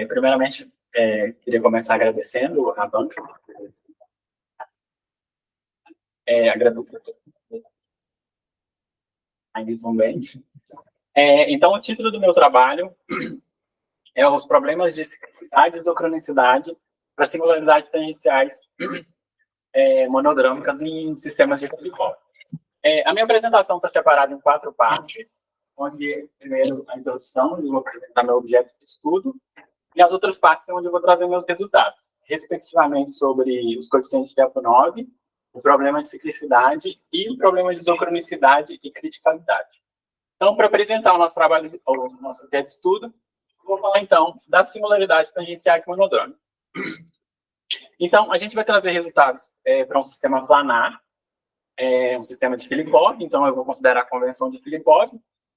Primeiramente, queria começar agradecendo a banca. Agradeço ainda também. Então, o título do meu trabalho é Os Problemas de Ciclicidade e Isocronicidade para Singularidades Tangenciais Monodrâmicas em Sistemas de Polycom. A minha apresentação está separada em 4 partes, onde, primeiro, a introdução, onde eu vou apresentar meu objeto de estudo, e as outras partes onde eu vou trazer meus resultados, respectivamente sobre os coeficientes de Lyapunov, o problema de ciclicidade e o problema de isocronicidade e criticalidade. Então, para apresentar o nosso trabalho, o nosso objeto de estudo, vou falar, então, das singularidades tangenciais monodrômicas. Então, a gente vai trazer resultados para um sistema planar, um sistema de Filipov, então eu vou considerar a convenção de Filipov.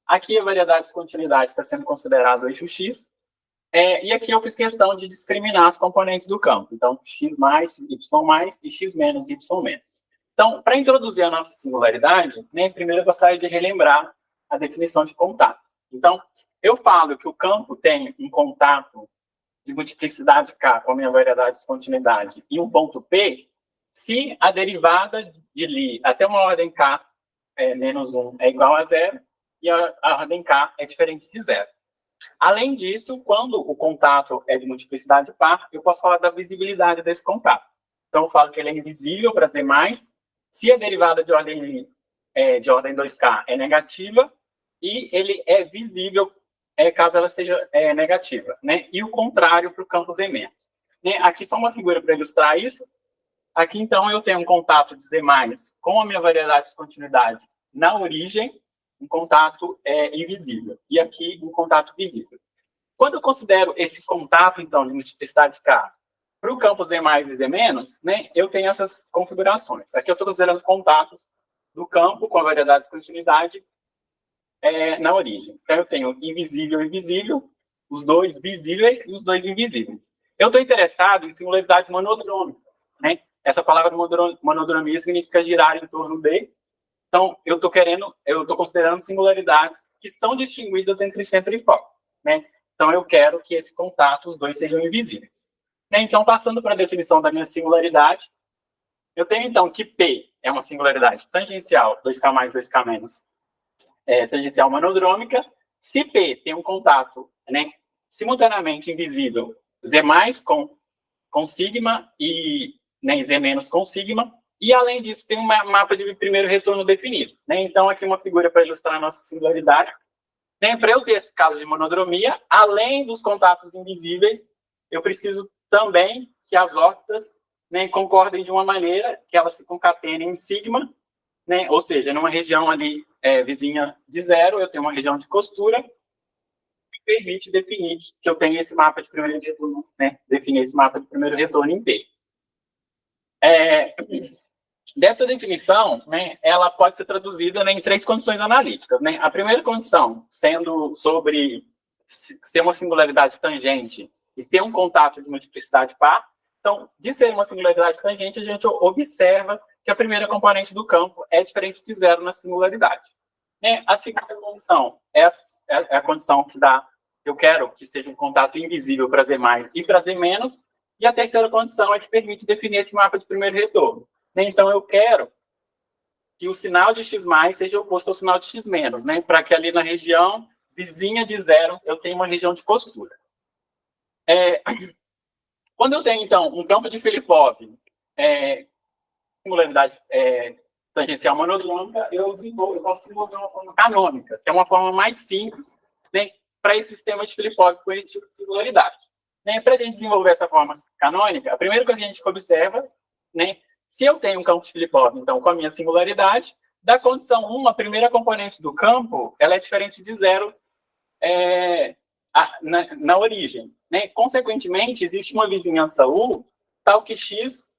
Aqui a variedade de continuidade está sendo considerado o eixo X, e aqui eu fiz questão de discriminar as componentes do campo. Então, x mais, y mais e x menos, y menos. Então, para introduzir a nossa singularidade, primeiro eu gostaria de relembrar a definição de contato. Então, eu falo que o campo tem um contato de multiplicidade K com a minha variedade de continuidade e um ponto P, se a derivada de Lie até uma ordem K menos 1 é igual a 0 e a ordem K é diferente de 0. Além disso, quando o contato é de multiplicidade par, eu posso falar da visibilidade desse contato. Então, eu falo que ele é invisível para Z+, se a derivada de ordem 2K é negativa, e ele é visível caso ela seja negativa, E o contrário para o campo Z-. Aqui só uma figura para ilustrar isso. Aqui, então, eu tenho um contato de Z+, com a minha variedade de continuidade na origem, um contato invisível. E aqui, um contato visível. Quando eu considero esse contato, então, de multiplicidade K para o campo Z+, e Z-, eu tenho essas configurações. Aqui eu estou considerando contatos do campo com a variedade de continuidade na origem. Então, eu tenho invisível e visível, os dois visíveis e os dois invisíveis. Eu estou interessado em singularidades monodrômicas, Essa palavra monodromia significa girar em torno de. Então, eu estou considerando singularidades que são distinguidas entre centro e foco, Então, eu quero que esse contato, os dois, sejam invisíveis. Então, passando para a definição da minha singularidade, eu tenho, então, que P é uma singularidade tangencial, 2K mais, 2K menos, tangencial monodrômica. Se P tem um contato, simultaneamente invisível, Z mais com sigma e Z menos com sigma, e além disso tem um mapa de primeiro retorno definido. Então, aqui uma figura para ilustrar a nossa singularidade. Para eu ter esse caso de monodromia, além dos contatos invisíveis, eu preciso também que as órbitas concordem de uma maneira que elas se concatenem em sigma, ou seja, numa região ali vizinha de 0, eu tenho uma região de costura que permite definir que eu tenho esse mapa de primeiro retorno, definir esse mapa de primeiro retorno em P. Dessa definição, ela pode ser traduzida em 3 condições analíticas. A primeira condição, sendo sobre ser uma singularidade tangente e ter um contato de multiplicidade par. Então, de ser uma singularidade tangente, a gente observa que a primeira componente do campo é diferente de 0 na singularidade. A segunda condição é a condição que dá, eu quero que seja um contato invisível para Z+, e para Z-. E a terceira condição é que permite definir esse mapa de primeiro retorno. Então, eu quero que o sinal de X+, seja oposto ao sinal de X-, para que ali na região vizinha de 0, eu tenha uma região de costura. Quando eu tenho, então, um campo de Filipov, singularidade tangencial monodrômica, eu posso desenvolver uma forma canônica, que é uma forma mais simples, para esse sistema de Filipov com esse tipo de singularidade. Para a gente desenvolver essa forma canônica, a primeira coisa que a gente observa, se eu tenho um campo de Filipov, então, com a minha singularidade, da condição 1, a primeira componente do campo, ela é diferente de 0 na origem. Consequentemente, existe uma vizinhança U, tal que X,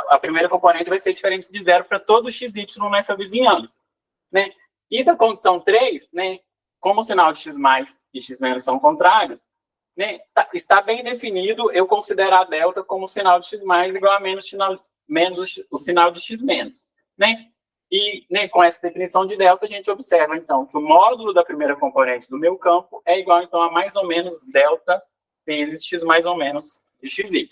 a primeira componente vai ser diferente de 0 para todo XY nessa vizinhança. E da condição 3, como o sinal de X+ e X- são contrários, está bem definido eu considerar delta como o sinal de X+ igual a menos o sinal de X-. E com essa definição de delta, a gente observa, então, que o módulo da primeira componente do meu campo é igual, então, a mais ou menos delta vezes x mais ou menos de xy.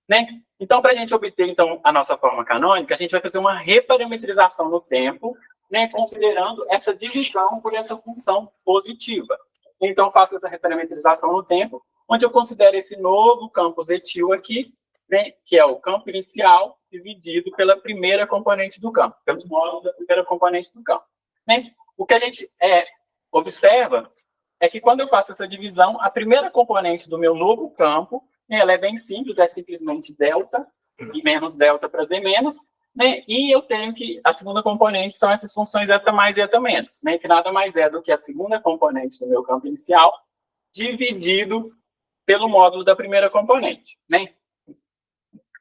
Né? Então, para a gente obter então, a nossa forma canônica, a gente vai fazer uma reparametrização no tempo, né, considerando essa divisão por essa função positiva. Então, faço essa reparametrização no tempo, onde eu considero esse novo campo zetil aqui, né, que é o campo inicial dividido pela primeira componente do campo, pelos módulos da primeira componente do campo. Né? O que a gente observa é que quando eu faço essa divisão, a primeira componente do meu novo campo, ela é bem simples, é simplesmente delta, e menos delta para z menos, né? E eu tenho que, a segunda componente são essas funções eta mais e eta menos, né? Que nada mais é do que a segunda componente do meu campo inicial, dividido pelo módulo da primeira componente, né?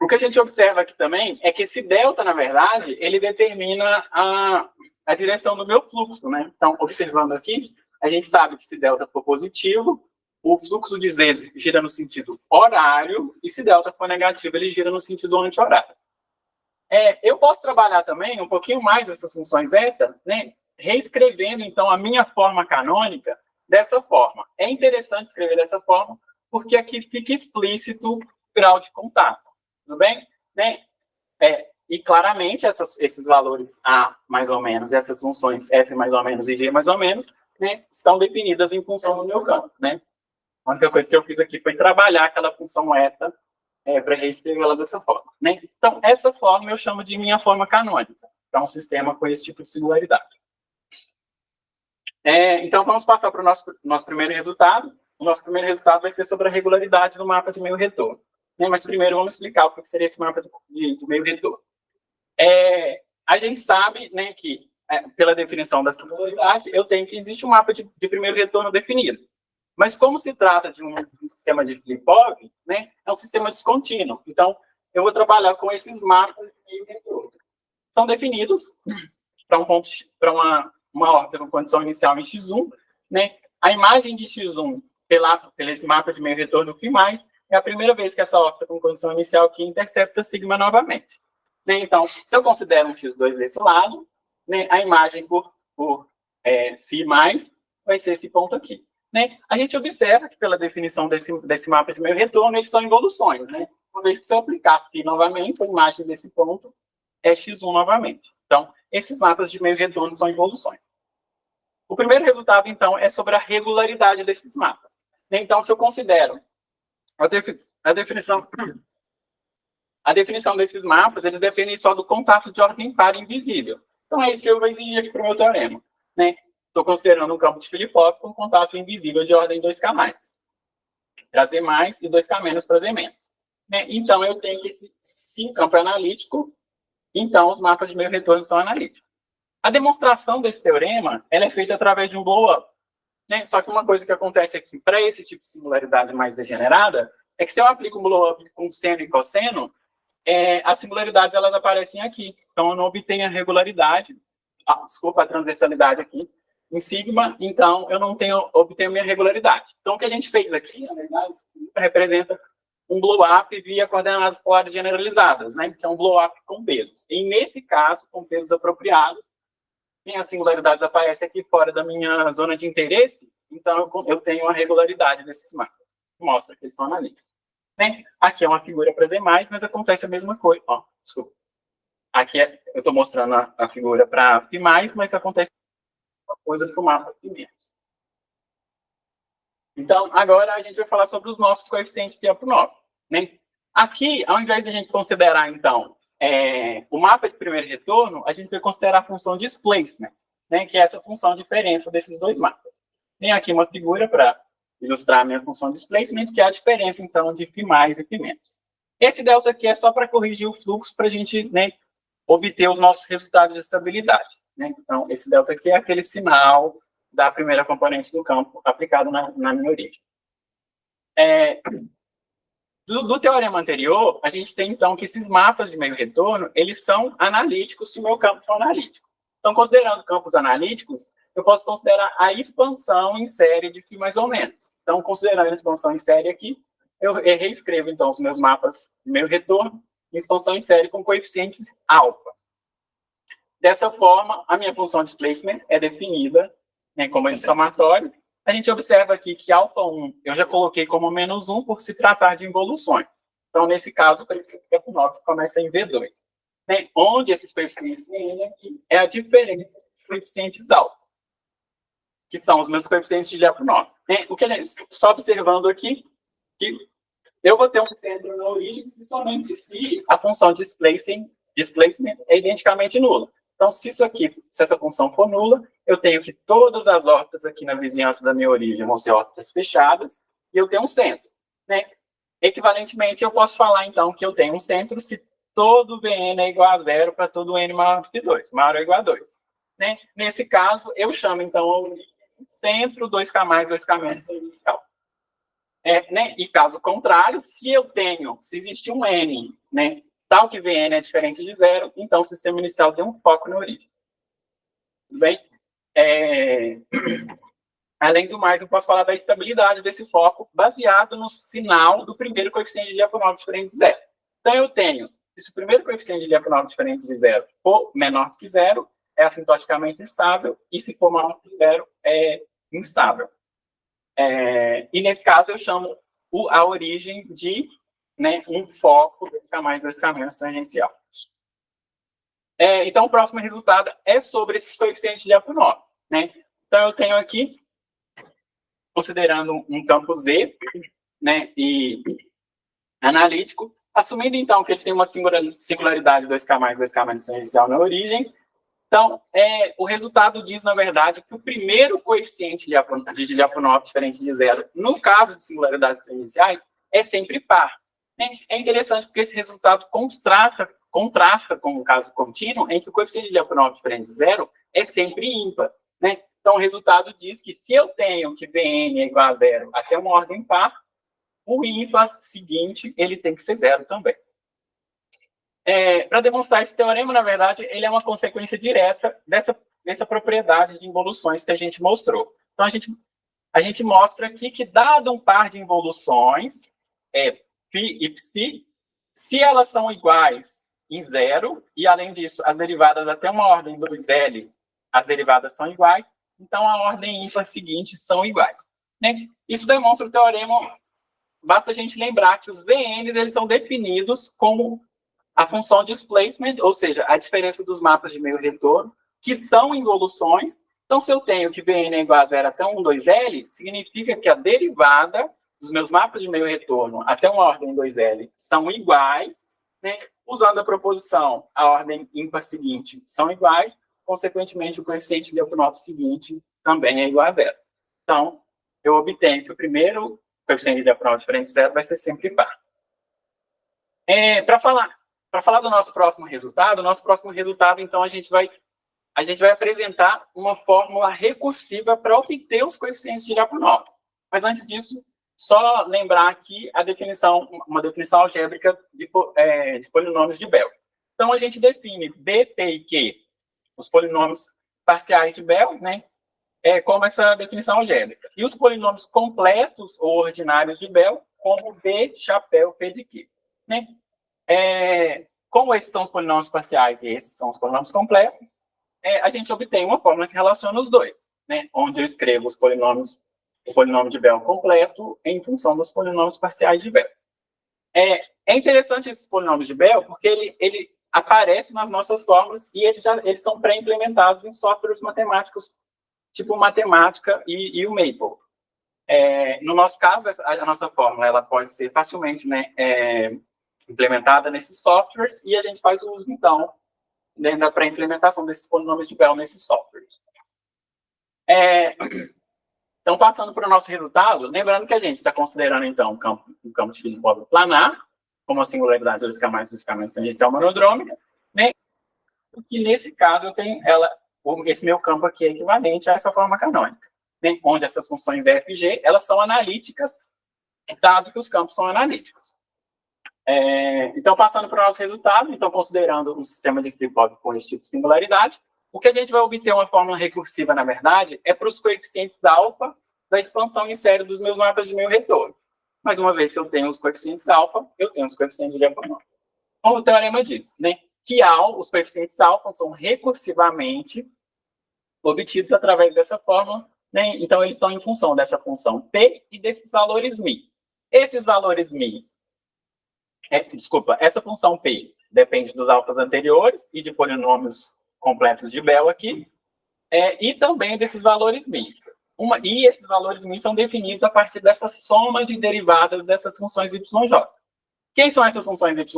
O que a gente observa aqui também é que esse delta, na verdade, ele determina a direção do meu fluxo, né? Então, observando aqui, a gente sabe que se delta for positivo, o fluxo de Z gira no sentido horário, e se delta for negativo, ele gira no sentido anti-horário. Eu posso trabalhar também um pouquinho mais essas funções eta, né? Reescrevendo, então, a minha forma canônica dessa forma. É interessante escrever dessa forma, porque aqui fica explícito o grau de contato. Tudo bem? Né? E claramente esses valores A mais ou menos, essas funções F mais ou menos e G mais ou menos, né, estão definidas em função do meu campo. Né? A única coisa que eu fiz aqui foi trabalhar aquela função eta para reescrevê-la dessa forma. Né? Então, essa forma eu chamo de minha forma canônica, para um sistema com esse tipo de singularidade. Então, vamos passar para o nosso primeiro resultado. O nosso primeiro resultado vai ser sobre a regularidade do mapa de meio retorno. Mas primeiro vamos explicar o que seria esse mapa de meio retorno. A gente sabe, né, que, pela definição da singularidade, eu tenho que existe um mapa de primeiro retorno definido. Mas como se trata de um sistema de Filipov, né, é um sistema descontínuo. Então, eu vou trabalhar com esses mapas de meio retorno. São definidos para uma órbita com condição inicial em x1. Né? A imagem de x1 pelo esse mapa de meio retorno φ+, é a primeira vez que essa órbita com condição inicial aqui intercepta sigma novamente. Né? Então, se eu considero um x2 desse lado, né, a imagem por φ+, vai ser esse ponto aqui. Né? A gente observa que, pela definição desse mapa de meio retorno, eles são involuções. Né? Uma vez que se eu aplicar φ novamente, a imagem desse ponto é x1 novamente. Então, esses mapas de meio retorno são involuções. O primeiro resultado, então, é sobre a regularidade desses mapas. Então, se eu considero a definição desses mapas, eles dependem só do contato de ordem par invisível. Então, é isso que eu vou exigir aqui para o meu teorema. Né? Estou considerando um campo de Filipov com contato invisível de ordem 2K+. Para Z+, e 2K- para Z-. Né? Então, eu tenho que, se o campo é analítico, então os mapas de meio retorno são analíticos. A demonstração desse teorema ela é feita através de um blow-up. Né? Só que uma coisa que acontece aqui, para esse tipo de singularidade mais degenerada, é que se eu aplico um blow-up com seno e cosseno, as singularidades elas aparecem aqui. Então, eu não obtenho a regularidade, a transversalidade aqui, em sigma, então eu não obtenho minha regularidade. Então, o que a gente fez aqui, na verdade, representa um blow-up via coordenadas polares generalizadas, né? Que é um blow-up com pesos. E, nesse caso, com pesos apropriados, as singularidades aparecem aqui fora da minha zona de interesse, então eu tenho a regularidade desses mapas. Mostra que eles são analíticos. Né? Aqui é uma figura para Z+, mas acontece a mesma coisa. Desculpa. Aqui eu estou mostrando a figura para φ+, mas acontece uma coisa para o mapa φ-. Então, agora a gente vai falar sobre os nossos coeficientes de Lyapunov. Né? Aqui, ao invés de a gente considerar, então, o mapa de primeiro retorno, a gente vai considerar a função displacement, né? Que é essa função diferença desses dois mapas. Tem aqui uma figura para ilustrar a minha função displacement, que é a diferença, então, de φ+ e φ-. Esse delta aqui é só para corrigir o fluxo para a gente, né, obter os nossos resultados de estabilidade. Né? Então, esse delta aqui é aquele sinal da primeira componente do campo aplicado na minha origem. Do teorema anterior, a gente tem, então, que esses mapas de meio retorno, eles são analíticos se o meu campo for analítico. Então, considerando campos analíticos, eu posso considerar a expansão em série de φ mais ou menos. Então, considerando a expansão em série aqui, eu reescrevo, então, os meus mapas de meio retorno em expansão em série com coeficientes alfa. Dessa forma, a minha função de displacement é definida, né, como esse somatório a gente observa aqui que α1 eu já coloquei como -1 por se tratar de involuções. Então, nesse caso, o coeficiente de Lyapunov começa em V2. Né? Onde esses coeficientes N aqui é a diferença dos coeficientes alfa, que são os meus coeficientes de Lyapunov. Né? O que a gente só observando aqui, que eu vou ter um centro na origem somente se a função displacement é identicamente nula. Então, se essa função for nula, eu tenho que todas as órbitas aqui na vizinhança da minha origem vão ser órbitas fechadas, e eu tenho um centro. Né? Equivalentemente, eu posso falar, então, que eu tenho um centro se todo Vn é igual a zero para todo n maior que 2, maior ou igual a 2. Né? Nesse caso, eu chamo, então, o centro 2K mais 2K menos inicial. Né? E caso contrário, se existe um n, né, tal que Vn é diferente de zero, então o sistema inicial tem um foco na origem. Tudo bem? Além do mais, eu posso falar da estabilidade desse foco baseado no sinal do primeiro coeficiente de Lyapunov diferente de zero. Então, eu tenho, se o primeiro coeficiente de Lyapunov diferente de zero for menor que zero, é assintoticamente instável, e se for maior que zero, é instável. E nesse caso, eu chamo a origem de, né, um foco 2K mais 2K menos tangencial. Então, o próximo resultado é sobre esses coeficientes de Lyapunov. Né? Então, eu tenho aqui, considerando um campo Z, né, e analítico, assumindo, então, que ele tem uma singularidade 2K mais 2K menos tangencial na origem. Então, o resultado diz, na verdade, que o primeiro coeficiente de Lyapunov diferente de zero, no caso de singularidades tangenciais, é sempre par. É interessante porque esse resultado contrasta com o caso contínuo, em que o coeficiente de Lyapunov diferente de zero é sempre ímpar. Né? Então, o resultado diz que se eu tenho que Vn é igual a zero até uma ordem par, o ímpar seguinte ele tem que ser zero também. Para demonstrar esse teorema, na verdade, ele é uma consequência direta dessa propriedade de involuções que a gente mostrou. Então, a gente mostra aqui que, dado um par de involuções, φ e ψ, se elas são iguais em zero, e, além disso, as derivadas até uma ordem 2L, as derivadas são iguais, então a ordem ímpar seguinte são iguais. Né? Isso demonstra o teorema, basta a gente lembrar que os Vns eles são definidos como a função displacement, ou seja, a diferença dos mapas de meio retorno, que são involuções. Então, se eu tenho que Vn é igual a zero até 1, 2L, significa que a derivada dos meus mapas de meio retorno até uma ordem 2L são iguais, né? Usando a proposição, a ordem ímpar seguinte são iguais, consequentemente, o coeficiente de Lyapunov seguinte também é igual a zero. Então, eu obtenho que o primeiro coeficiente de Lyapunov diferente de zero vai ser sempre par. Para falar do nosso próximo resultado, então, a gente vai apresentar uma fórmula recursiva para obter os coeficientes de Lyapunov. Mas, antes disso, só lembrar aqui uma definição algébrica de polinômios de Bell. Então, a gente define B, P e Q, os polinômios parciais de Bell, né, como essa definição algébrica. E os polinômios completos ou ordinários de Bell, como B, chapéu, P de Q. Né? Como esses são os polinômios parciais e esses são os polinômios completos, a gente obtém uma fórmula que relaciona os dois, né? Onde eu escrevo o polinômio de Bell completo em função dos polinômios parciais de Bell. É interessante esses polinômios de Bell porque ele aparece nas nossas fórmulas e eles são pré-implementados em softwares matemáticos, tipo Matemática e o Maple. No nosso caso, a nossa fórmula ela pode ser facilmente, né, implementada nesses softwares, e a gente faz uso, então, da pré-implementação desses polinômios de Bell nesses softwares. Então, passando para o nosso resultado, lembrando que a gente está considerando, então, um campo de Filipov planar, como a singularidade 2K mais 2K menos tangencial monodrômica, né? E nesse caso, eu tenho esse meu campo aqui é equivalente a essa forma canônica, né? Onde essas funções f e g, elas são analíticas, dado que os campos são analíticos. Então, passando para o nosso resultado, então, considerando um sistema de Filipov com esse tipo de singularidade, o que a gente vai obter uma fórmula recursiva, na verdade, é para os coeficientes alfa da expansão em série dos meus mapas de meio retorno. Mas, uma vez que eu tenho os coeficientes alfa, eu tenho os coeficientes de Lyapunov. Como o teorema diz, né, que os coeficientes alfa são recursivamente obtidos através dessa fórmula né? Então, eles estão em função dessa função P e desses valores μ. Esses valores μ, essa função P depende dos alfas anteriores e de polinômios completos de Bell aqui, e também desses valores μ. E esses valores μ são definidos a partir dessa soma de derivadas dessas funções YJ. Quem são essas funções YJ?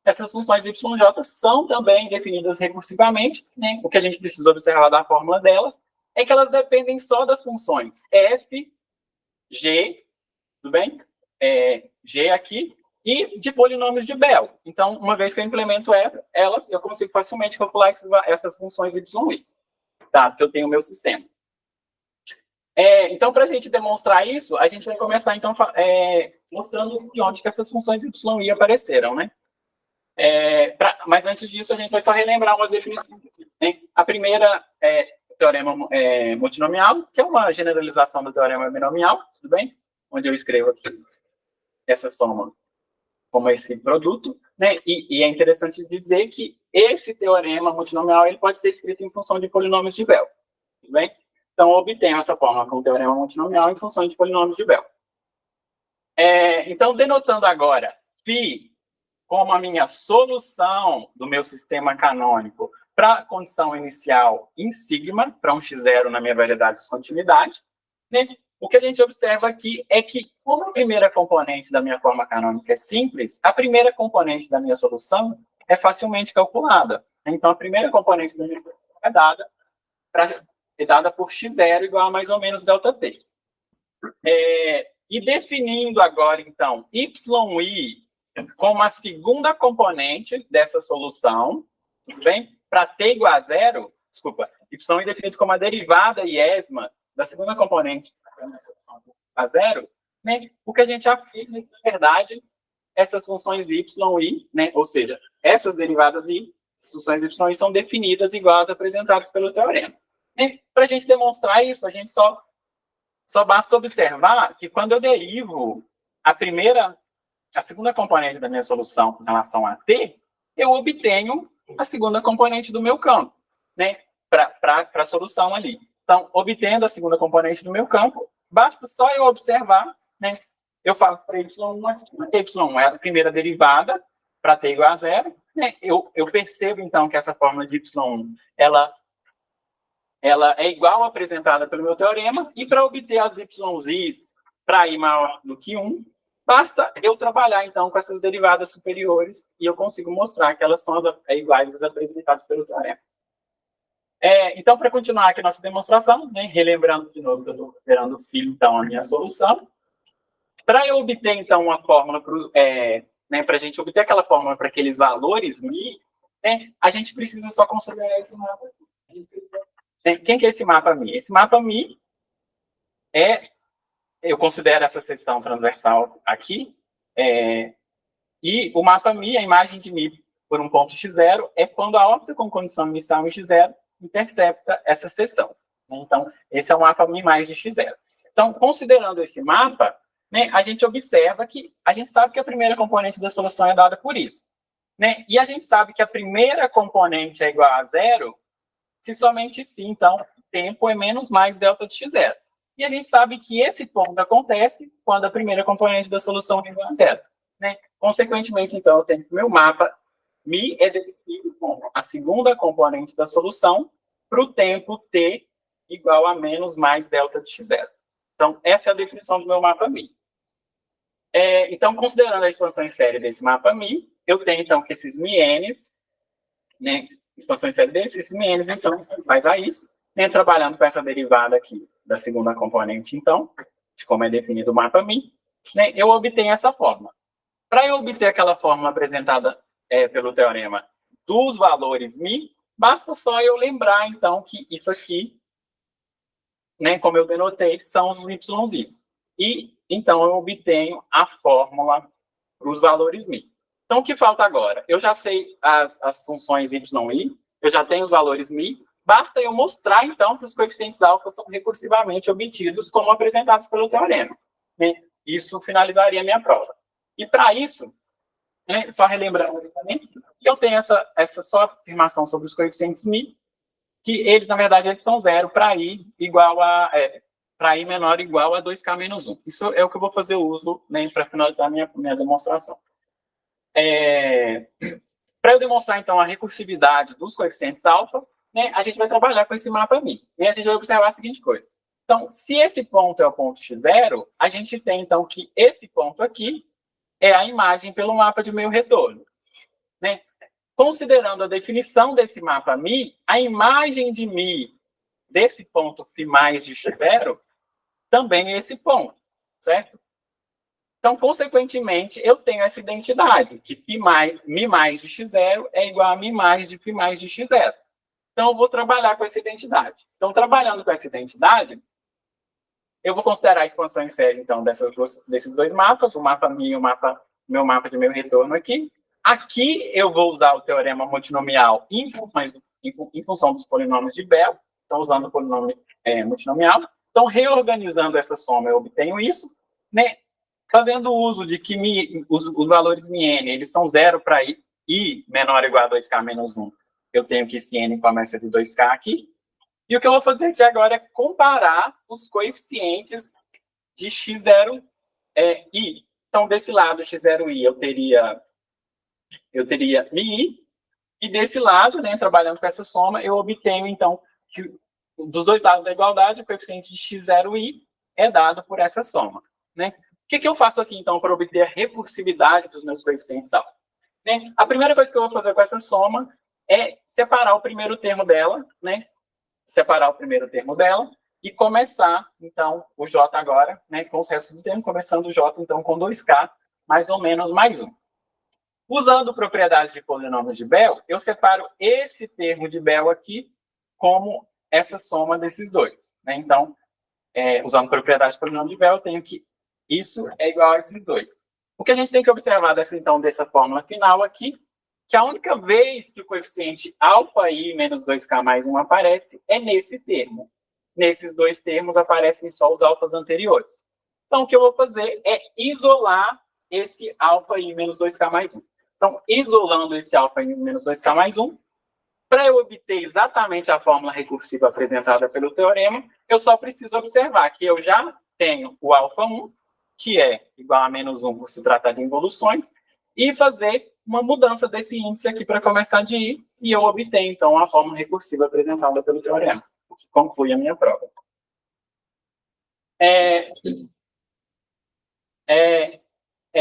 Essas funções YJ são também definidas recursivamente, né? O que a gente precisa observar da fórmula delas é que elas dependem só das funções f, g, tudo bem? G aqui, e de polinômios de Bell. Então, uma vez que eu implemento elas, eu consigo facilmente calcular essas funções y, dado que eu tenho o meu sistema. Então, para a gente demonstrar isso, a gente vai começar, então, mostrando de onde que essas funções y apareceram, né? Mas antes disso, a gente vai só relembrar umas definições. Né? A primeira é o teorema multinomial, que é uma generalização do teorema binomial, tudo bem? Onde eu escrevo aqui essa soma como esse produto, né? E é interessante dizer que esse teorema multinomial ele pode ser escrito em função de polinômios de Bell, tudo bem? Então, eu obtenho essa forma com o teorema multinomial em função de polinômios de Bell. Então, denotando agora φ como a minha solução do meu sistema canônico para a condição inicial em sigma, para um x0 na minha variedade de descontinuidade, né? O que a gente observa aqui é que, como a primeira componente da minha forma canônica é simples, a primeira componente da minha solução é facilmente calculada. Então, a primeira componente da minha solução é dada por x0 igual a mais ou menos ΔT. E definindo agora, então, yi como a segunda componente dessa solução, tudo bem? Para t igual a zero, desculpa, y definido como a derivada iésima da segunda componente a zero, né? O que a gente afirma, na verdade, essas funções y e, né? Ou seja, essas derivadas i, funções y e são definidas igual às apresentadas pelo teorema. Para a gente demonstrar isso, a gente só basta observar que quando eu derivo a segunda componente da minha solução em relação a t, eu obtenho a segunda componente do meu campo, né? Para a solução ali. Então, obtendo a segunda componente do meu campo, basta só eu observar, né? Eu faço para y1 aqui, y1 é a primeira derivada para t igual a zero, né? Eu percebo, então, que essa fórmula de y1, ela é igual à apresentada pelo meu teorema, e para obter as y's para i maior do que 1, basta eu trabalhar, então, com essas derivadas superiores, e eu consigo mostrar que elas são iguais às apresentadas pelo teorema. Então, para continuar aqui a nossa demonstração, né, relembrando de novo que eu estou considerando φ, então, a minha solução. Para eu obter, então, uma fórmula, para a gente obter aquela fórmula para aqueles valores μ, né, a gente precisa só considerar esse mapa aqui. Quem que é esse mapa μ? Esse mapa μ eu considero essa seção transversal aqui, e o mapa μ, a imagem de μ por um ponto x0, é quando a órbita com condição inicial em x0 intercepta essa seção. Então, esse é o mapa μ mais de x0. Então, considerando esse mapa, né, a gente observa que a gente sabe que a primeira componente da solução é dada por isso. Né? E a gente sabe que a primeira componente é igual a zero se somente se, então, o tempo é menos mais delta de x0. E a gente sabe que esse ponto acontece quando a primeira componente da solução é igual a zero. Né? Consequentemente, então, eu tenho que o meu mapa μ é definido como a segunda componente da solução para o tempo t igual a menos mais delta de x0. Então, essa é a definição do meu mapa μ. Então, considerando a expansão em série desse mapa μ, eu tenho, então, que esses μn's, né, expansão em série desses μn's, então, faz a isso, né, trabalhando com essa derivada aqui da segunda componente, então, de como é definido o mapa μ, né, eu obtenho essa fórmula. Para eu obter aquela fórmula apresentada pelo teorema dos valores μ, basta só eu lembrar, então, que isso aqui, né, como eu denotei, são os y's. E, então, eu obtenho a fórmula para os valores μ. Então, o que falta agora? Eu já sei as funções y e i, eu já tenho os valores μ, basta eu mostrar, então, que os coeficientes alfa são recursivamente obtidos como apresentados pelo teorema. Né? Isso finalizaria a minha prova. E, para isso, né, só relembrando também, que eu tenho essa só afirmação sobre os coeficientes μ, que eles, na verdade, eles são zero para I igual a... para I menor ou igual a 2K menos 1. Isso é o que eu vou fazer uso, né, para finalizar minha demonstração. Para eu demonstrar, então, a recursividade dos coeficientes alfa, né, a gente vai trabalhar com esse mapa MI. E a gente vai observar a seguinte coisa. Então, se esse ponto é o ponto x0, a gente tem, então, que esse ponto aqui é a imagem pelo mapa de meio retorno. Né? Considerando a definição desse mapa MI, a imagem de MI desse ponto φ mais de x0 também é esse ponto, certo? Então, consequentemente, eu tenho essa identidade, que mi mais de x0 é igual a mi mais de φ mais de x0. Então, eu vou trabalhar com essa identidade. Então, trabalhando com essa identidade, eu vou considerar a expansão em série, então, desses dois mapas, o mapa MI e o meu mapa de meio retorno aqui. Aqui, eu vou usar o teorema multinomial em função dos polinômios de Bell, então, usando o polinômio multinomial. Então, reorganizando essa soma, eu obtenho isso, né? Fazendo uso de que os valores μn, eles são zero para I menor ou igual a 2K menos 1. Eu tenho que esse n começa de 2K aqui. E o que eu vou fazer aqui agora é comparar os coeficientes de x0 I. Então, desse lado, x0i, eu teria mi, e desse lado, né, trabalhando com essa soma, eu obtenho, então, que dos dois lados da igualdade, o coeficiente de x0i é dado por essa soma. Né? O que eu faço aqui, então, para obter a recursividade dos meus coeficientes alfa? Né? A primeira coisa que eu vou fazer com essa soma é separar o primeiro termo dela, né? Separar o primeiro termo dela e começar, então, o J agora, né, com os restos do termo, começando o J, então, com 2K, mais ou menos, mais 1. Usando propriedades de polinômios de Bell, eu separo esse termo de Bell aqui como essa soma desses dois. Né? Então, usando propriedades de polinômio de Bell, eu tenho que isso é igual a esses dois. O que a gente tem que observar dessa fórmula final aqui, que a única vez que o coeficiente αi menos 2K mais 1 aparece é nesse termo. Nesses dois termos aparecem só os alfas anteriores. Então, o que eu vou fazer é isolar esse αi menos 2K mais 1. Então, isolando esse αi menos 2K mais 1, para eu obter exatamente a fórmula recursiva apresentada pelo teorema, eu só preciso observar que eu já tenho o α1, que é igual a menos 1 por se tratar de involuções, e fazer uma mudança desse índice aqui para começar de I, e eu obtenho, então, a fórmula recursiva apresentada pelo teorema, o que conclui a minha prova.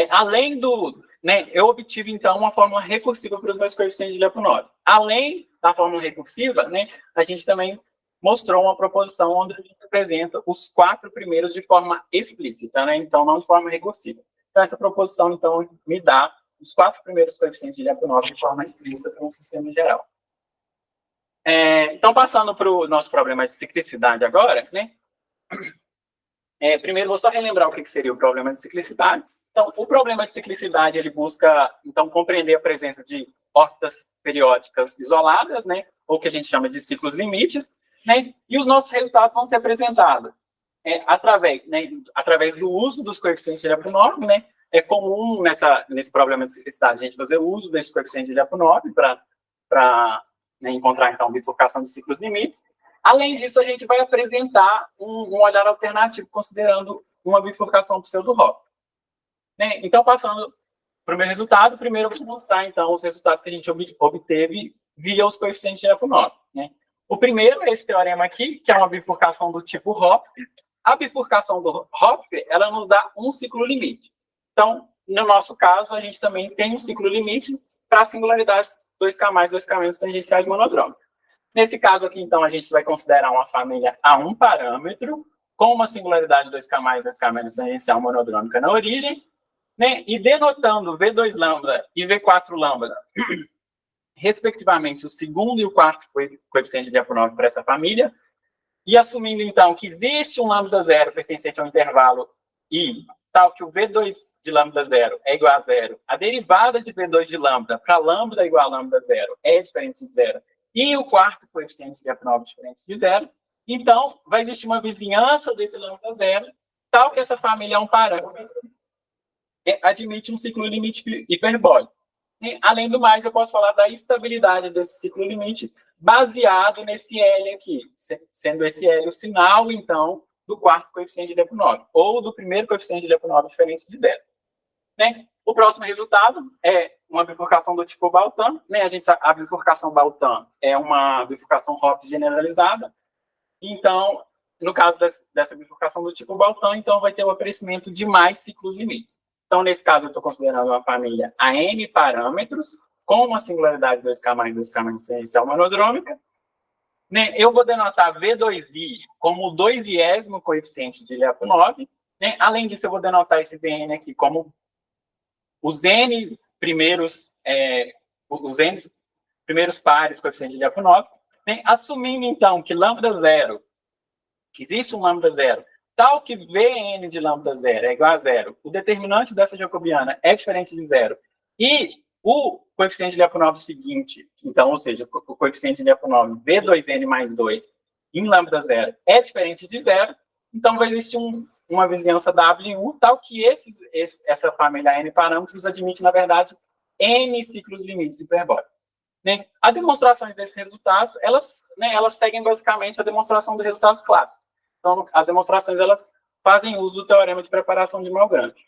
Além do... Né, eu obtive, então, uma fórmula recursiva para os meus coeficientes de Lyapunov. Além da fórmula recursiva, né, a gente também mostrou uma proposição onde a gente apresenta os 4 primeiros de forma explícita, né? Então, não de forma recursiva. Então, essa proposição, então, me dá os 4 primeiros coeficientes de Lyapunov de forma explícita para um sistema geral. Então, passando para o nosso problema de ciclicidade agora, né? Primeiro, vou só relembrar o que seria o problema de ciclicidade. Então, o problema de ciclicidade, ele busca, então, compreender a presença de órbitas periódicas isoladas, né? Ou que a gente chama de ciclos limites, né? E os nossos resultados vão ser apresentados através do uso dos coeficientes de Lyapunov, né? É comum nesse problema de ciclicidade a gente fazer uso desses coeficientes de Lyapunov para encontrar, então, bifurcação de ciclos limites. Além disso, a gente vai apresentar um olhar alternativo, considerando uma bifurcação pseudo-Hopf. Né? Então, passando para o meu resultado, primeiro eu vou mostrar, então, os resultados que a gente obteve via os coeficientes de Lyapunov. Né? O primeiro é esse teorema aqui, que é uma bifurcação do tipo Hopf. A bifurcação do Hopf, ela nos dá um ciclo limite. Então, no nosso caso, a gente também tem um ciclo limite para singularidades 2K mais, 2K menos tangenciais monodrômicas. Nesse caso aqui, então, a gente vai considerar uma família a um parâmetro, com uma singularidade 2K mais, 2K menos tangencial monodrômica na origem, né? E denotando V2 lambda e V4 lambda, respectivamente, o segundo e o quarto coeficiente de Lyapunov para essa família, e assumindo, então, que existe um lambda zero pertencente ao intervalo I, tal que o V2 de lambda zero é igual a zero, a derivada de V2 de lambda para lambda igual a lambda zero é diferente de zero, e o quarto coeficiente de Lyapunov diferente de zero, então, vai existir uma vizinhança desse lambda zero, tal que essa família é um parâmetro, admite um ciclo limite hiperbólico. E, além do mais, eu posso falar da estabilidade desse ciclo limite, baseado nesse L aqui, sendo esse L o sinal, então, do quarto coeficiente de Lyapunov, ou do primeiro coeficiente de Lyapunov diferente de zero. Né? O próximo resultado é uma bifurcação do tipo Baltan. Né? A bifurcação Baltan é uma bifurcação Hopf generalizada. Então, no caso dessa bifurcação do tipo Baltan, então vai ter o aparecimento de mais ciclos limites. Então, nesse caso, eu estou considerando uma família a n parâmetros, com uma singularidade 2K mais 2K menos tangencial monodrômica. Né? Eu vou denotar V2i como o 2iésimo coeficiente de Lyapunov. Né? Além disso, eu vou denotar esse Vn aqui como os n primeiros pares coeficiente de Lyapunov. Né? Assumindo, então, que lambda zero, que existe um lambda zero, tal que Vn de lambda zero é igual a zero, o determinante dessa jacobiana é diferente de zero, e o coeficiente de Lyapunov seguinte, então, ou seja, o coeficiente de Lyapunov V2n mais 2 em lambda zero é diferente de zero, então vai existir uma vizinhança W em U, tal que essa família N parâmetros admite, na verdade, N ciclos limites hiperbólicos. Né? As demonstrações desses resultados, elas seguem basicamente a demonstração dos resultados clássicos. Então, as demonstrações, elas fazem uso do teorema de preparação de Malgrange.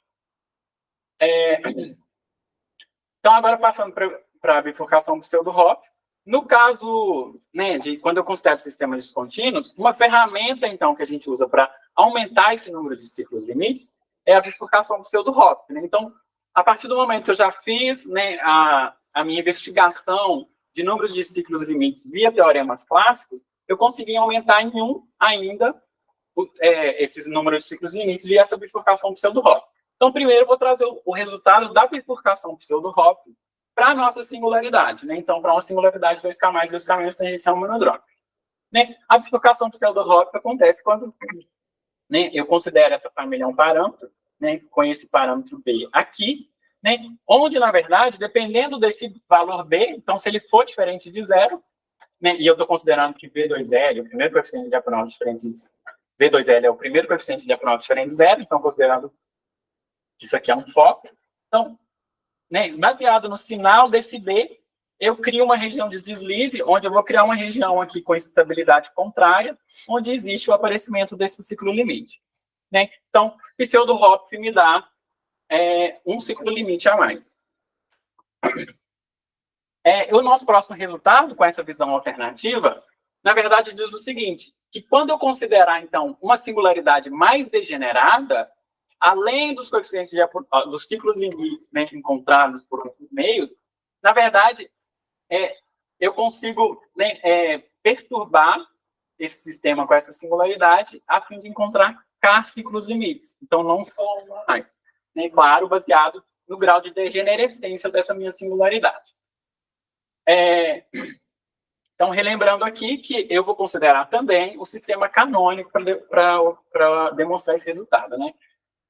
Então, agora passando para a bifurcação pseudo-Hopf, no caso, né, de quando eu considero sistemas descontínuos, uma ferramenta, então, que a gente usa para aumentar esse número de ciclos limites é a bifurcação pseudo-Hopf. Né? Então, a partir do momento que eu já fiz, né, a minha investigação de números de ciclos limites via teoremas clássicos, eu consegui aumentar em 1 ainda esses números de ciclos limites via essa bifurcação pseudo-Hopf. Então, primeiro, eu vou trazer o resultado da bifurcação pseudo-Hopf para a nossa singularidade. Né? Então, para uma singularidade 2K mais 2K menos tangencial monodrômica. Né? A bifurcação pseudo-Hopf acontece quando, né, eu considero essa família um parâmetro, né, com esse parâmetro B aqui, né, onde, na verdade, dependendo desse valor B, então, se ele for diferente de zero, né, e eu estou considerando que V2L, o primeiro coeficiente de Lyapunov diferente de V2L é o primeiro coeficiente de Lyapunov diferente de zero, então, considerando que isso aqui é um foco. Então, né, baseado no sinal desse B, eu crio uma região de deslize, onde eu vou criar uma região aqui com estabilidade contrária, onde existe o aparecimento desse ciclo limite. Né? Então, pseudo-Hopf me dá um ciclo limite a mais. O nosso próximo resultado, com essa visão alternativa, na verdade, diz o seguinte, que quando eu considerar, então, uma singularidade mais degenerada, além dos coeficientes dos ciclos limites, né, encontrados por meios, na verdade, eu consigo, né, perturbar esse sistema com essa singularidade a fim de encontrar K ciclos limites. Então, não só uma mais. Né, claro, baseado no grau de degenerescência dessa minha singularidade. Então, relembrando aqui que eu vou considerar também o sistema canônico para demonstrar esse resultado. Né?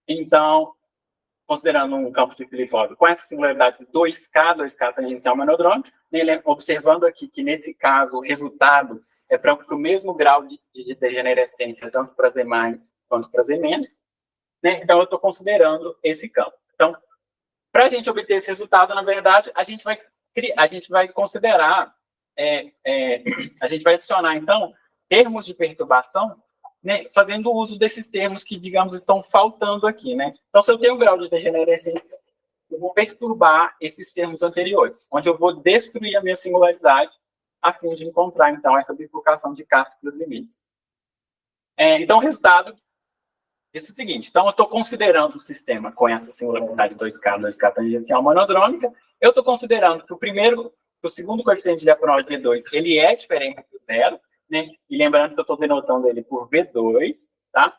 Então, considerando um campo de Filipov com essa singularidade 2K tangencial monodrômico, observando aqui que, nesse caso, o resultado é para o mesmo grau de degenerescência, tanto para Z mais quanto para Z menos. Né? Então, eu estou considerando esse campo. Então, para a gente obter esse resultado, na verdade, a gente vai considerar, a gente vai adicionar, então, termos de perturbação, né, fazendo uso desses termos que, digamos, estão faltando aqui. Né? Então, se eu tenho um grau de degenerescência, eu vou perturbar esses termos anteriores, onde eu vou destruir a minha singularidade a fim de encontrar, então, essa bifurcação de K ciclos limites. Então, o resultado disso é o seguinte. Então, eu estou considerando o sistema com essa singularidade 2K tangencial monodrômica. Eu estou considerando que o segundo coeficiente de Lyapunov V2, ele é diferente do zero, né? E lembrando que eu estou denotando ele por V2, tá?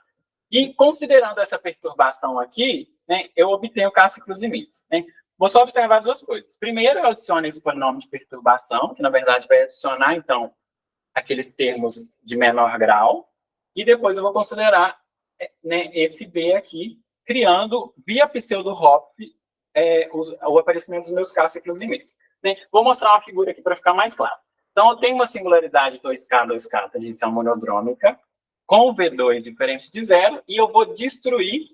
E considerando essa perturbação aqui, né, eu obtenho K ciclos limites. Né? Vou só observar duas coisas. Primeiro, eu adiciono esse polinômio de perturbação, que, na verdade, vai adicionar, então, aqueles termos de menor grau. E depois eu vou considerar, né, esse B aqui, criando, via pseudo-Hopf, o aparecimento dos meus K ciclos limites. Né? Vou mostrar uma figura aqui para ficar mais claro. Então, eu tenho uma singularidade 2K tangencial monodrômica, com o V2 diferente de zero, e eu vou destruir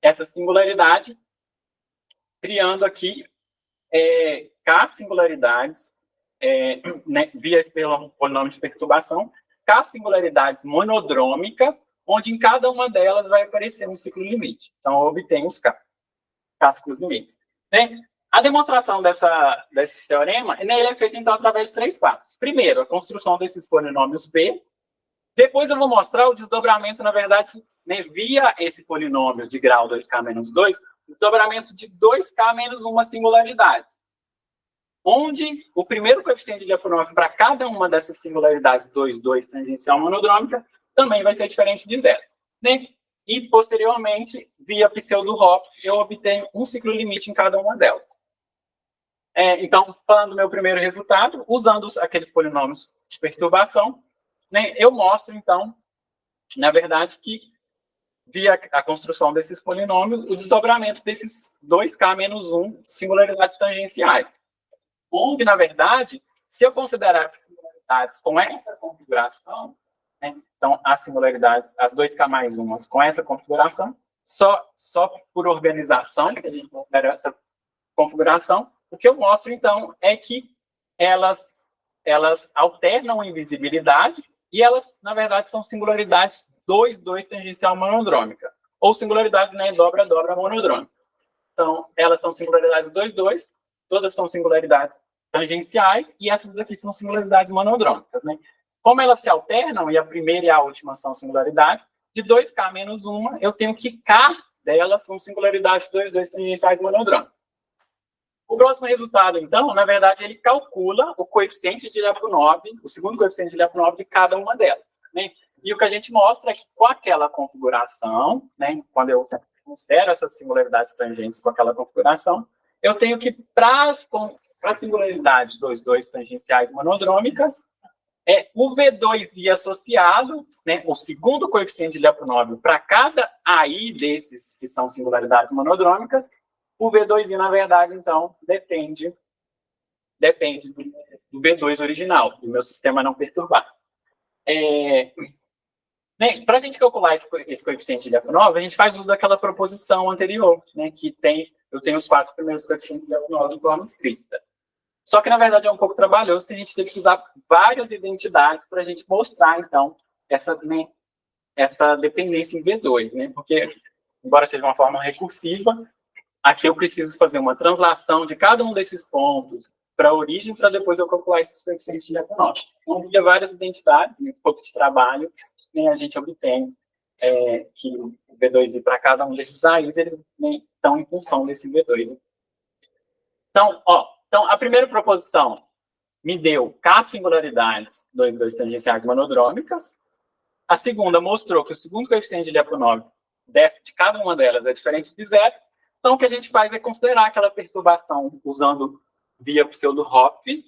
essa singularidade, criando aqui K singularidades né, via esse polinômio de perturbação, K singularidades monodrômicas, onde em cada uma delas vai aparecer um ciclo limite. Então, eu obtenho os K ciclos limites. Né? A demonstração desse teorema, né, ele é feito, então, através de 3 passos. Primeiro, a construção desses polinômios P. Depois eu vou mostrar o desdobramento, na verdade, né, via esse polinômio de grau 2K menos 2, o desdobramento de 2K menos uma singularidade, onde o primeiro coeficiente de Lyapunov para cada uma dessas singularidades 2, 2 tangencial monodrômica também vai ser diferente de 0. Né? E, posteriormente, via pseudo-Hopf, eu obtenho um ciclo limite em cada uma delas. Então, falando do meu primeiro resultado, usando aqueles polinômios de perturbação, né, eu mostro, então, na verdade, que via a construção desses polinômios, o desdobramento desses 2K menos 1 singularidades tangenciais. Onde, na verdade, se eu considerar as singularidades com essa configuração, né, então, as singularidades, as 2K mais 1 com essa configuração, só por organização, que a gente considera essa configuração, o que eu mostro, então, é que elas alternam a invisibilidade e elas, na verdade, são singularidades 2, 2 tangencial monodrômica, ou singularidades, né, dobra, dobra monodrômica. Então, elas são singularidades 2, 2, todas são singularidades tangenciais, e essas aqui são singularidades monodrômicas, né? Como elas se alternam, e a primeira e a última são singularidades, de 2K menos 1, eu tenho que K delas são singularidades 2, 2 tangenciais monodrômicas. O próximo resultado, então, na verdade, ele calcula o coeficiente de Lyapunov, o segundo coeficiente de Lyapunov de cada uma delas. Né? E o que a gente mostra é que com aquela configuração, né, quando eu considero essas singularidades tangentes com aquela configuração, eu tenho que, para as singularidades 2, 2 tangenciais monodrômicas, o V2i associado, né, o segundo coeficiente de Lyapunov para cada AI desses que são singularidades monodrômicas, o V2i, na verdade, então, depende do V2 original, do meu sistema não perturbado. Né, para a gente calcular esse coeficiente de Lyapunov, a gente faz uso daquela proposição anterior, né, que eu tenho os 4 primeiros coeficientes de Lyapunov de forma explícita. Só que, na verdade, é um pouco trabalhoso, que a gente teve que usar várias identidades para a gente mostrar, então, essa dependência em V2, né? Porque, embora seja uma forma recursiva, aqui eu preciso fazer uma translação de cada um desses pontos para a origem, para depois eu calcular esses coeficientes de Lyapunov. Então, via várias identidades, um pouco de trabalho, né, a gente obtém que o V2i para cada um desses AIs, eles, né, estão em função desse V2. Então, a primeira proposição me deu K singularidades 2, 2 tangenciais monodrômicas. A segunda mostrou que o segundo coeficiente de Lyapunov de cada uma delas é diferente de 0. Então, o que a gente faz é considerar aquela perturbação usando via pseudo-Hopf,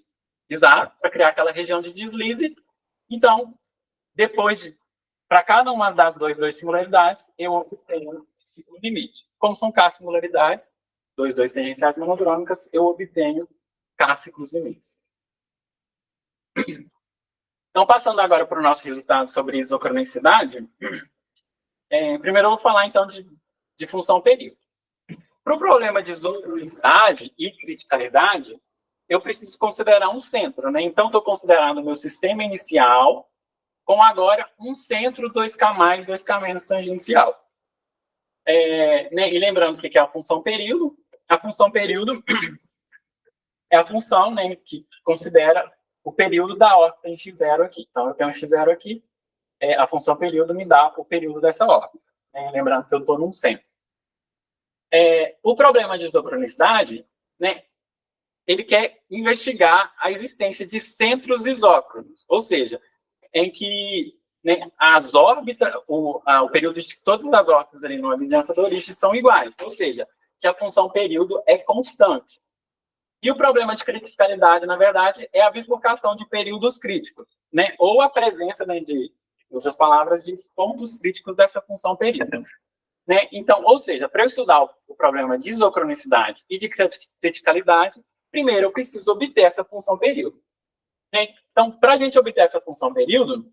para criar aquela região de deslize. Então, para cada uma das 2, 2 singularidades, eu obtenho o ciclo limite. Como são K singularidades, 2, 2 tangenciais monodrômicas, eu obtenho K ciclos limites. Então, passando agora para o nosso resultado sobre isocronicidade, primeiro eu vou falar, então, de função período. Para o problema de isocronicidade e criticalidade, eu preciso considerar um centro, né? Então, estou considerando o meu sistema inicial com agora um centro 2K mais, 2K menos tangencial. Né? E lembrando que é a função período. A função período é a função, né, que considera o período da órbita em x0 aqui. Então, eu tenho um x0 aqui, a função período me dá o período dessa órbita. Né? Lembrando que eu estou num centro. O problema de isocronicidade, né, ele quer investigar a existência de centros isócronos, ou seja, em que, né, as órbitas, o período de todas as órbitas ali numa vizinhança da origem são iguais, ou seja, que a função período é constante. E o problema de criticalidade, na verdade, é a bifurcação de períodos críticos, né, ou a presença, né, em outras palavras, de pontos críticos dessa função período. Né? Então, ou seja, para eu estudar o problema de isocronicidade e de criticalidade, primeiro eu preciso obter essa função período. Né? Então, para a gente obter essa função período,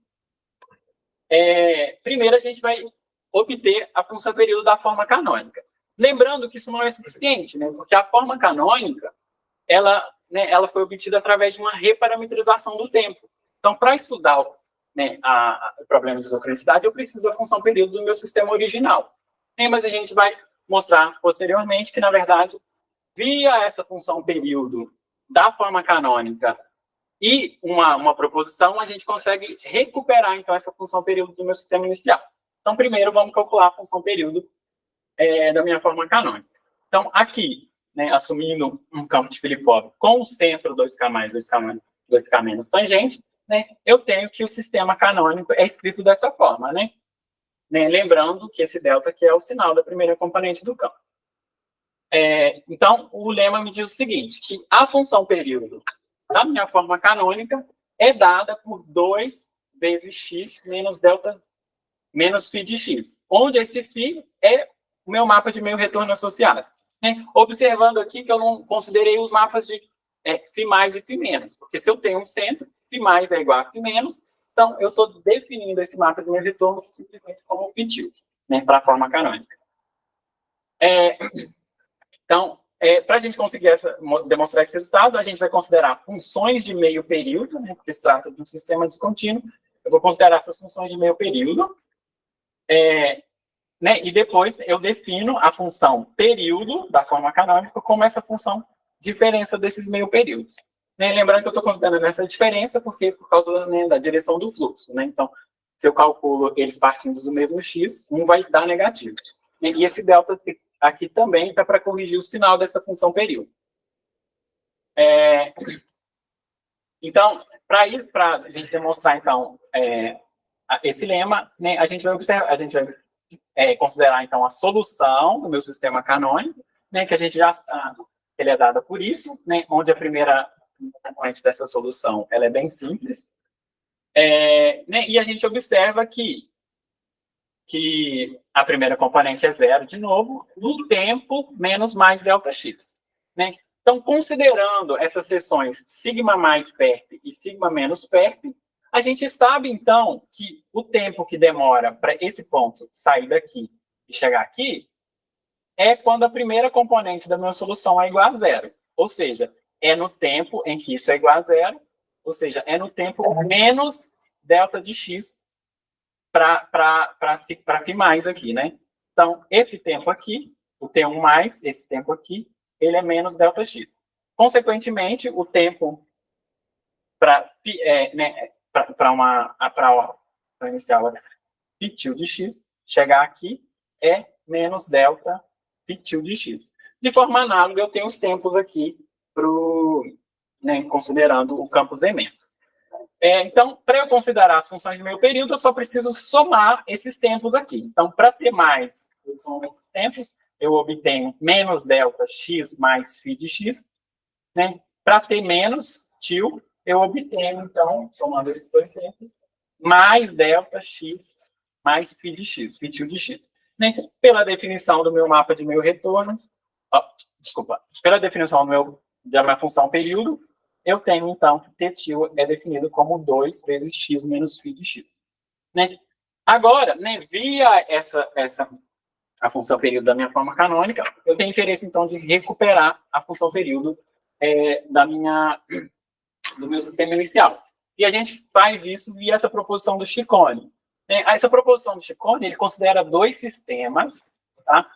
primeiro a gente vai obter a função período da forma canônica. Lembrando que isso não é suficiente, né? Porque a forma canônica, ela né, ela foi obtida através de uma reparametrização do tempo. Então, para estudar, né, o problema de isocronicidade, eu preciso da função período do meu sistema original. Mas a gente vai mostrar posteriormente que, na verdade, via essa função período da forma canônica e uma proposição, a gente consegue recuperar, então, essa função período do meu sistema inicial. Então, primeiro, vamos calcular a função período da minha forma canônica. Então, aqui, né, assumindo um campo de Filipov com o centro 2K mais 2K menos tangente, né, eu tenho que o sistema canônico é escrito dessa forma, né? Lembrando que esse delta aqui é o sinal da primeira componente do campo. Então, o lema me diz o seguinte, que a função período da minha forma canônica é dada por 2 vezes x menos delta menos φ de x, onde esse φ é o meu mapa de meio retorno associado. Observando aqui que eu não considerei os mapas de φ mais e φ menos, porque se eu tenho um centro, φ mais é igual a φ menos, então eu estou definindo esse mapa de meio retorno simplesmente como φ tilde, né, para a forma canônica. Então, para a gente conseguir demonstrar esse resultado, a gente vai considerar funções de meio período, né, porque se trata de um sistema descontínuo. Eu vou considerar essas funções de meio período. Né, e depois eu defino a função período da forma canônica como essa função diferença desses meio períodos. Né, lembrando que eu estou considerando essa diferença porque por causa, né, da direção do fluxo. Né, então, se eu calculo eles partindo do mesmo x, um vai dar negativo. E esse delta aqui também está para corrigir o sinal dessa função período. Então, para a gente demonstrar, então, esse lema, né, a gente vai considerar, então, a solução do meu sistema canônico, né, que a gente já sabe que ele é dada por isso, né, onde a primeira componente dessa solução ela é bem simples. Né, e a gente observa que a primeira componente é zero, de novo, no tempo menos mais Δx. Né? Então, considerando essas seções sigma mais perp e sigma menos perp, a gente sabe, então, que o tempo que demora para esse ponto sair daqui e chegar aqui é quando a primeira componente da minha solução é igual a zero. Ou seja, é no tempo em que isso é igual a zero, ou seja, é no tempo menos delta de x para φ mais aqui, né? Então, esse tempo aqui, o T1 mais, esse tempo aqui, ele é menos ΔX. Consequentemente, o tempo para a inicial φ tilde x chegar aqui é menos delta φ tilde x. De forma análoga, eu tenho os tempos aqui né, considerando o campo Z menos. Então, para eu considerar as funções de meio período, eu só preciso somar esses tempos aqui. Então, para ter mais, eu somo esses tempos, eu obtenho menos delta x mais φ de x. Né? Para ter menos til, eu obtenho, então, somando esses dois tempos, mais delta x mais φ de x, φ til de x. Né? Pela definição do meu mapa de meio retorno, pela definição da minha função período, eu tenho, então, que T til é definido como 2 vezes x menos φ de x. Né? Agora, né, via a função período da minha forma canônica, eu tenho interesse, então, de recuperar a função período do meu sistema inicial. E a gente faz isso via essa proposição do Ciccone. Né? Essa proposição do Ciccone, ele considera 2 sistemas, tá?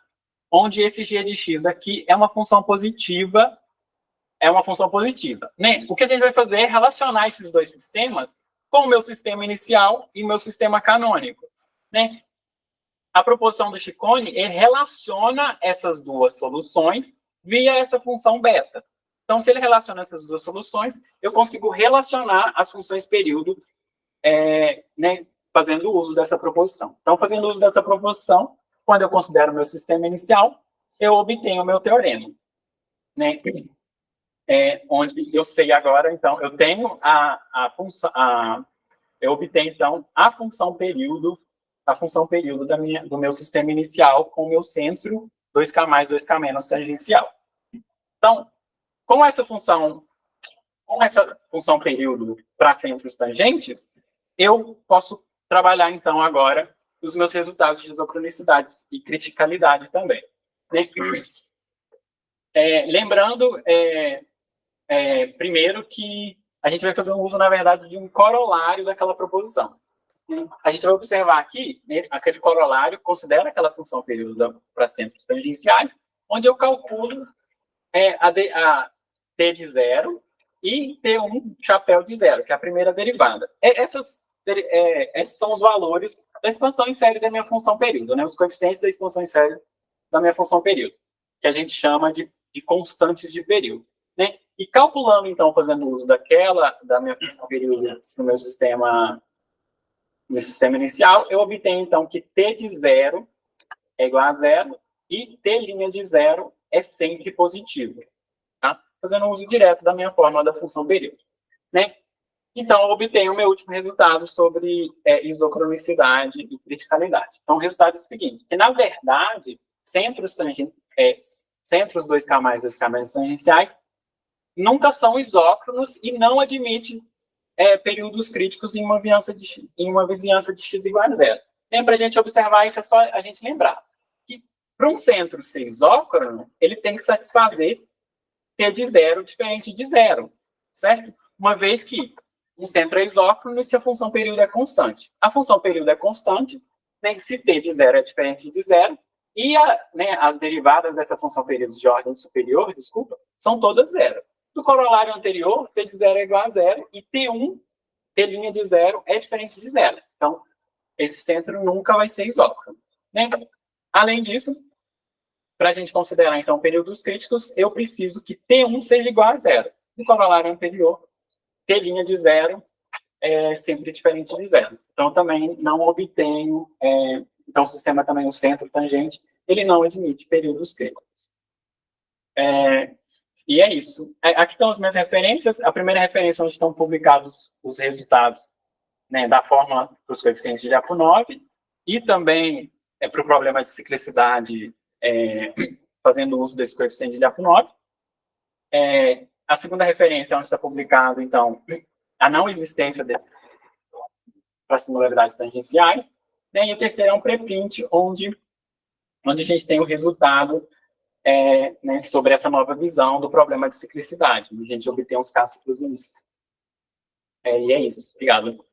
Onde esse g de x aqui é uma função positiva. Né? O que a gente vai fazer é relacionar esses dois sistemas com o meu sistema inicial e o meu sistema canônico. Né? A proposição do Ciccone relaciona essas duas soluções via essa função beta. Então, se ele relaciona essas duas soluções, eu consigo relacionar as funções período né, fazendo uso dessa proposição. Então, fazendo uso dessa proposição, quando eu considero o meu sistema inicial, eu obtenho o meu teorema. Né? Onde eu sei agora, então, eu tenho eu obtenho, então, a função período do meu sistema inicial com o meu centro 2K mais 2K menos tangencial. Então, com essa função período para centros tangentes, eu posso trabalhar, então, agora os meus resultados de isocronicidades e criticalidade também. Né? Lembrando primeiro que a gente vai fazer um uso, na verdade, de um corolário daquela proposição. A gente vai observar aqui, né, aquele corolário considera aquela função período para centros tangenciais, onde eu calculo a t de zero e T1 chapéu de zero, que é a primeira derivada. Esses são os valores da expansão em série da minha função período, né, os coeficientes da expansão em série da minha função período, que a gente chama de constantes de período. Né? E calculando, então, fazendo uso da minha função período no meu sistema inicial, eu obtenho, então, que t de zero é igual a zero e t' de zero é sempre positivo. Tá? Fazendo uso direto da minha fórmula da função período. Né? Então, eu obtenho o meu último resultado sobre isocronicidade e criticalidade. Então, o resultado é o seguinte, que, na verdade, centros 2K mais 2K menos tangenciais nunca são isócronos e não admite períodos críticos em uma vizinhança de x igual a zero. Para a gente observar isso, é só a gente lembrar que, para um centro ser isócrono, ele tem que satisfazer t de zero diferente de zero, certo? Uma vez que um centro é isócrono e se a função período é constante. A função período é constante, né, se t de zero é diferente de zero, e as derivadas dessa função período de ordem superior, são todas zero. Do corolário anterior, t de zero é igual a zero, e T1, t' de zero, é diferente de zero. Então, esse centro nunca vai ser isócrono. Né? Além disso, para a gente considerar, então, períodos críticos, eu preciso que T1 seja igual a zero. No corolário anterior, t' de zero é sempre diferente de zero. Então, também não obtenho... então, o sistema também, o centro tangente, ele não admite períodos críticos. E é isso. Aqui estão as minhas referências. A primeira referência onde estão publicados os resultados, né, da fórmula para os coeficientes de Lyapunov e também para o problema de ciclicidade fazendo uso desse coeficiente de Lyapunov. A segunda referência onde está publicado, então, a não existência desses para singularidades tangenciais. Né, e o terceiro é um preprint onde a gente tem o resultado né, sobre essa nova visão do problema de ciclicidade. A gente obtém uns casos ciclos. E é isso. Obrigado.